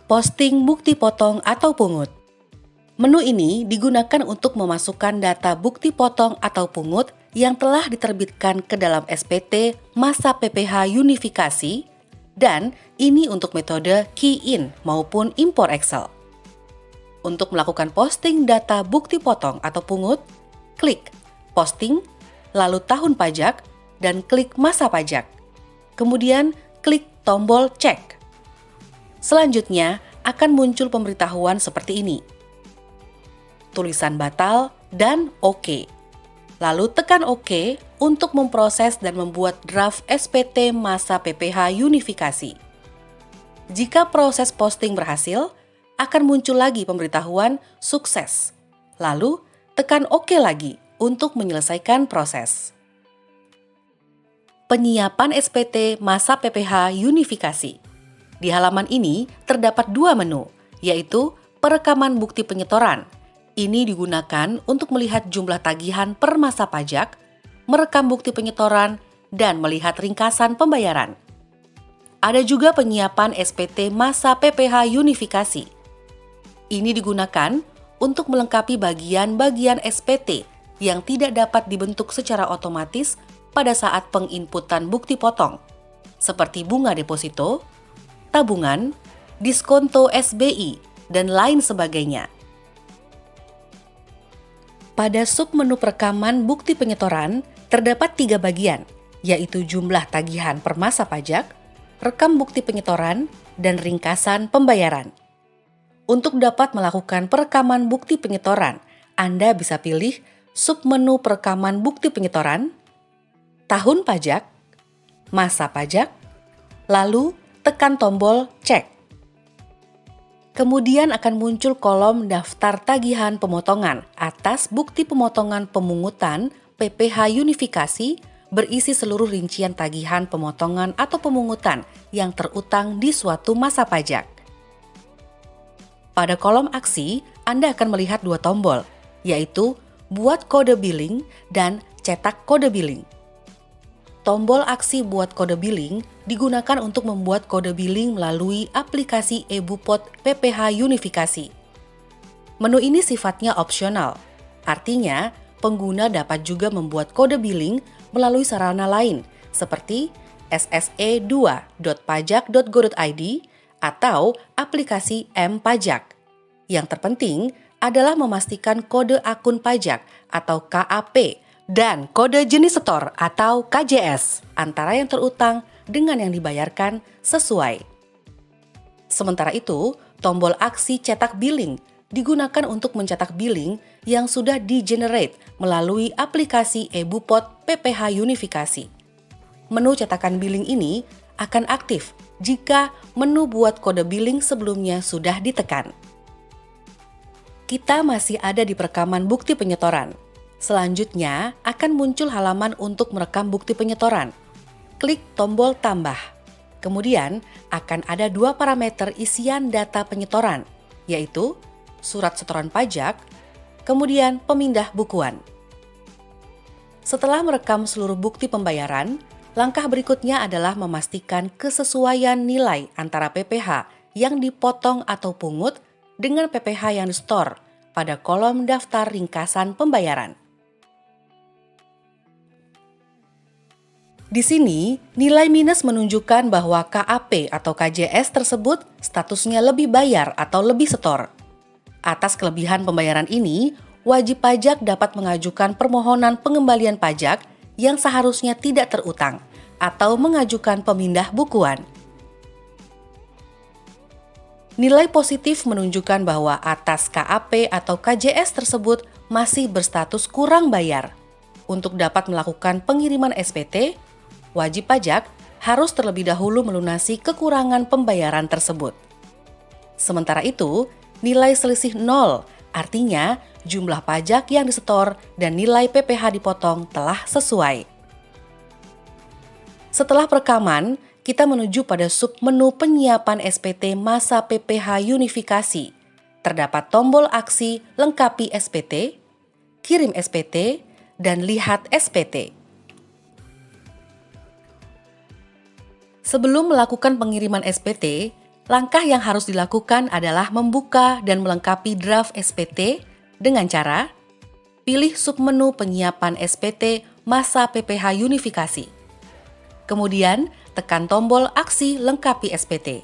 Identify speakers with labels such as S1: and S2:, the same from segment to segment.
S1: Posting bukti potong atau pungut. Menu ini digunakan untuk memasukkan data bukti potong atau pungut yang telah diterbitkan ke dalam SPT masa PPh unifikasi, dan ini untuk metode key in maupun impor Excel. Untuk melakukan posting data bukti potong atau pungut, klik posting, lalu tahun pajak, dan klik masa pajak. Kemudian klik tombol cek. Selanjutnya akan muncul pemberitahuan seperti ini. Tulisan batal dan OK. Lalu tekan OK untuk memproses dan membuat draft SPT masa PPh unifikasi. Jika proses posting berhasil, akan muncul lagi pemberitahuan sukses. Lalu tekan OK lagi untuk menyelesaikan proses. Penyiapan SPT masa PPh unifikasi. Di halaman ini terdapat dua menu, yaitu perekaman bukti penyetoran. Ini digunakan untuk melihat jumlah tagihan per masa pajak, merekam bukti penyetoran, dan melihat ringkasan pembayaran. Ada juga penyiapan SPT masa PPh unifikasi. Ini digunakan untuk melengkapi bagian-bagian SPT yang tidak dapat dibentuk secara otomatis pada saat penginputan bukti potong, seperti bunga deposito, tabungan, diskonto SBI, dan lain sebagainya. Pada submenu perekaman bukti penyetoran, terdapat 3 bagian, yaitu jumlah tagihan per masa pajak, rekam bukti penyetoran, dan ringkasan pembayaran. Untuk dapat melakukan perekaman bukti penyetoran, Anda bisa pilih submenu perekaman bukti penyetoran, tahun pajak, masa pajak, lalu tekan tombol cek. Kemudian akan muncul kolom daftar tagihan pemotongan atas bukti pemotongan pemungutan PPh unifikasi berisi seluruh rincian tagihan pemotongan atau pemungutan yang terutang di suatu masa pajak. Pada kolom aksi, Anda akan melihat 2 tombol, yaitu buat kode billing dan cetak kode billing. Tombol aksi buat kode billing digunakan untuk membuat kode billing melalui aplikasi eBupot PPh unifikasi. Menu ini sifatnya opsional, artinya pengguna dapat juga membuat kode billing melalui sarana lain seperti sse2.pajak.go.id atau aplikasi M-Pajak. Yang terpenting adalah memastikan kode akun pajak atau KAP dan kode jenis setor atau KJS antara yang terutang dengan yang dibayarkan sesuai. Sementara itu, tombol aksi cetak billing digunakan untuk mencetak billing yang sudah di-generate melalui aplikasi eBupot PPh unifikasi. Menu cetakan billing ini akan aktif jika menu buat kode billing sebelumnya sudah ditekan. Kita masih ada di perekaman bukti penyetoran. Selanjutnya akan muncul halaman untuk merekam bukti penyetoran. Klik tombol tambah. Kemudian akan ada 2 parameter isian data penyetoran, yaitu surat setoran pajak, kemudian pemindah bukuan. Setelah merekam seluruh bukti pembayaran, langkah berikutnya adalah memastikan kesesuaian nilai antara PPh yang dipotong atau pungut dengan PPh yang di-store pada kolom daftar ringkasan pembayaran. Di sini, nilai minus menunjukkan bahwa KAP atau KJS tersebut statusnya lebih bayar atau lebih setor. Atas kelebihan pembayaran ini, wajib pajak dapat mengajukan permohonan pengembalian pajak yang seharusnya tidak terutang atau mengajukan pemindah bukuan. Nilai positif menunjukkan bahwa atas KAP atau KJS tersebut masih berstatus kurang bayar. Untuk dapat melakukan pengiriman SPT, wajib pajak harus terlebih dahulu melunasi kekurangan pembayaran tersebut. Sementara itu, nilai selisih 0, artinya jumlah pajak yang disetor dan nilai PPh dipotong telah sesuai. Setelah perekaman, kita menuju pada submenu penyiapan SPT masa PPh unifikasi. Terdapat tombol aksi lengkapi SPT, kirim SPT, dan lihat SPT. Sebelum melakukan pengiriman SPT, Langkah yang harus dilakukan adalah membuka dan melengkapi draft SPT dengan cara pilih submenu penyiapan SPT masa PPH unifikasi. Kemudian, tekan tombol aksi lengkapi SPT.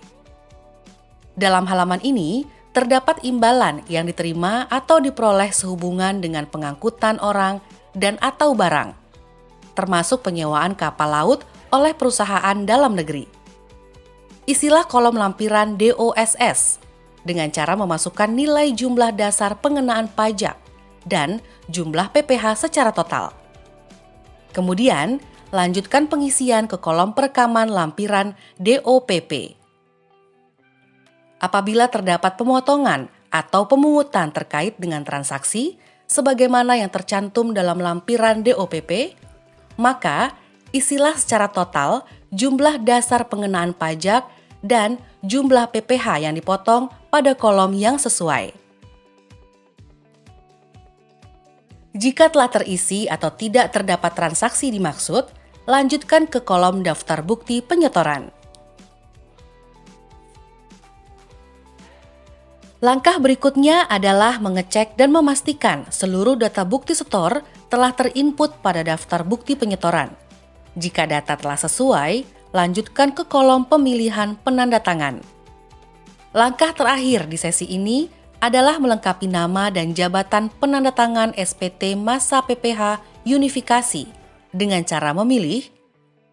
S1: Dalam halaman ini, terdapat imbalan yang diterima atau diperoleh sehubungan dengan pengangkutan orang dan atau barang, termasuk penyewaan kapal laut oleh perusahaan dalam negeri. Isilah kolom lampiran DOSS dengan cara memasukkan nilai jumlah dasar pengenaan pajak dan jumlah PPH secara total. Kemudian, lanjutkan pengisian ke kolom perekaman lampiran DOPP. Apabila terdapat pemotongan atau pemungutan terkait dengan transaksi, sebagaimana yang tercantum dalam lampiran DOPP, maka isilah secara total jumlah dasar pengenaan pajak dan jumlah PPH yang dipotong pada kolom yang sesuai. Jika telah terisi atau tidak terdapat transaksi dimaksud, lanjutkan ke kolom daftar bukti penyetoran. Langkah berikutnya adalah mengecek dan memastikan seluruh data bukti setor telah terinput pada daftar bukti penyetoran. Jika data telah sesuai, lanjutkan ke kolom pemilihan penandatangan. Langkah terakhir di sesi ini adalah melengkapi nama dan jabatan penandatangan SPT masa PPH unifikasi dengan cara memilih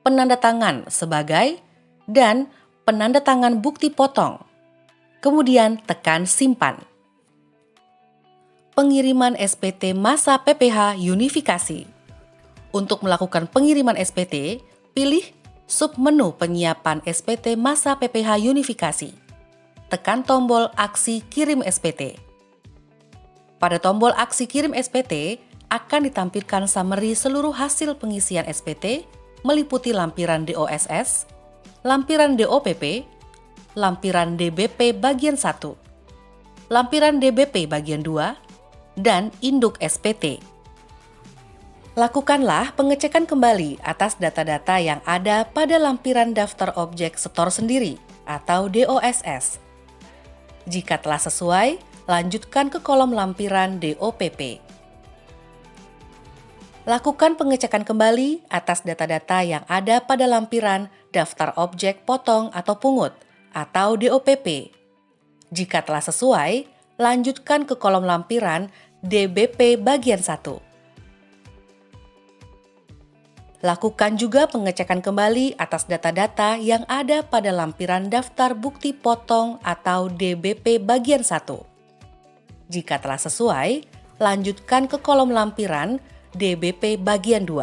S1: penandatangan sebagai dan penandatangan bukti potong. Kemudian tekan simpan. Pengiriman SPT masa PPH unifikasi. Untuk melakukan pengiriman SPT, pilih submenu penyiapan SPT masa PPH unifikasi. Tekan tombol aksi kirim SPT. Pada tombol aksi kirim SPT akan ditampilkan summary seluruh hasil pengisian SPT meliputi lampiran DOSS, lampiran DOPP, lampiran DBP bagian 1, lampiran DBP bagian 2, dan induk SPT. Lakukanlah pengecekan kembali atas data-data yang ada pada lampiran daftar objek setor sendiri atau DOSS. Jika telah sesuai, lanjutkan ke kolom lampiran DOPP. Lakukan pengecekan kembali atas data-data yang ada pada lampiran daftar objek potong atau pungut atau DOPP. Jika telah sesuai, lanjutkan ke kolom lampiran DBP bagian 1. Lakukan juga pengecekan kembali atas data-data yang ada pada lampiran daftar bukti potong atau DBP bagian 1. Jika telah sesuai, lanjutkan ke kolom lampiran DBP bagian 2.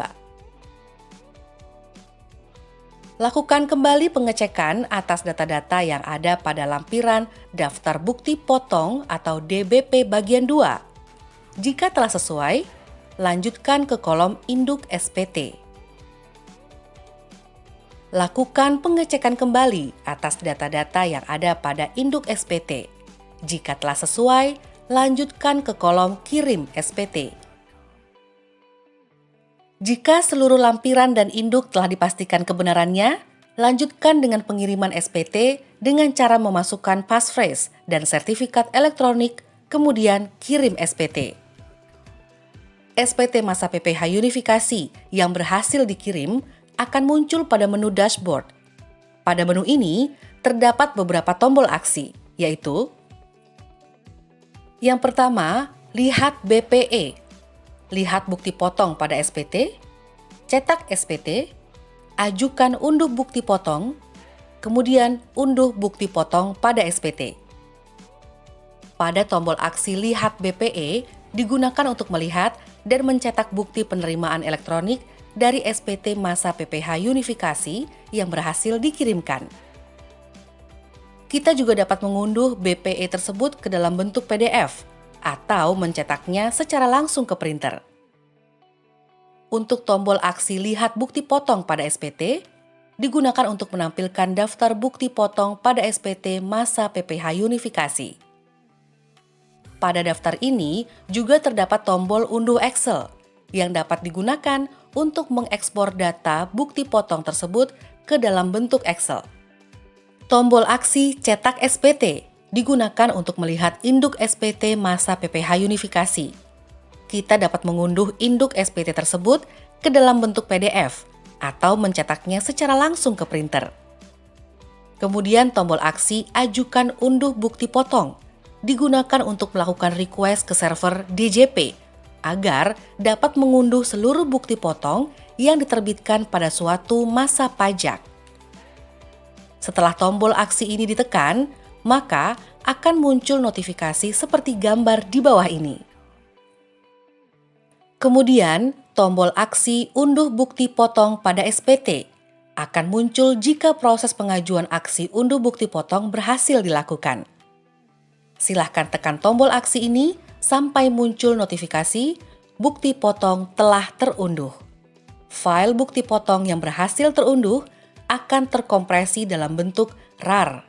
S1: Lakukan kembali pengecekan atas data-data yang ada pada lampiran daftar bukti potong atau DBP bagian 2. Jika telah sesuai, lanjutkan ke kolom induk SPT. Lakukan pengecekan kembali atas data-data yang ada pada induk SPT. Jika telah sesuai, lanjutkan ke kolom kirim SPT. Jika seluruh lampiran dan induk telah dipastikan kebenarannya, lanjutkan dengan pengiriman SPT dengan cara memasukkan passphrase dan sertifikat elektronik, kemudian kirim SPT. SPT masa PPH unifikasi yang berhasil dikirim akan muncul pada menu dashboard. Pada menu ini, terdapat beberapa tombol aksi, yaitu yang pertama, lihat BPE, lihat bukti potong pada SPT, cetak SPT, ajukan unduh bukti potong, kemudian unduh bukti potong pada SPT. Pada tombol aksi lihat BPE digunakan untuk melihat dan mencetak bukti penerimaan elektronik dari SPT masa PPH unifikasi yang berhasil dikirimkan. Kita juga dapat mengunduh BPE tersebut ke dalam bentuk PDF atau mencetaknya secara langsung ke printer. Untuk tombol aksi lihat bukti potong pada SPT, digunakan untuk menampilkan daftar bukti potong pada SPT masa PPH unifikasi. Pada daftar ini juga terdapat tombol unduh Excel yang dapat digunakan untuk mengekspor data bukti potong tersebut ke dalam bentuk Excel. Tombol aksi cetak SPT digunakan untuk melihat induk SPT masa PPH unifikasi. Kita dapat mengunduh induk SPT tersebut ke dalam bentuk PDF atau mencetaknya secara langsung ke printer. Kemudian tombol aksi ajukan unduh bukti potong digunakan untuk melakukan request ke server DJP agar dapat mengunduh seluruh bukti potong yang diterbitkan pada suatu masa pajak. Setelah tombol aksi ini ditekan, maka akan muncul notifikasi seperti gambar di bawah ini. Kemudian, tombol aksi unduh bukti potong pada SPT akan muncul jika proses pengajuan aksi unduh bukti potong berhasil dilakukan. Silahkan tekan tombol aksi ini sampai muncul notifikasi bukti potong telah terunduh. File bukti potong yang berhasil terunduh akan terkompresi dalam bentuk RAR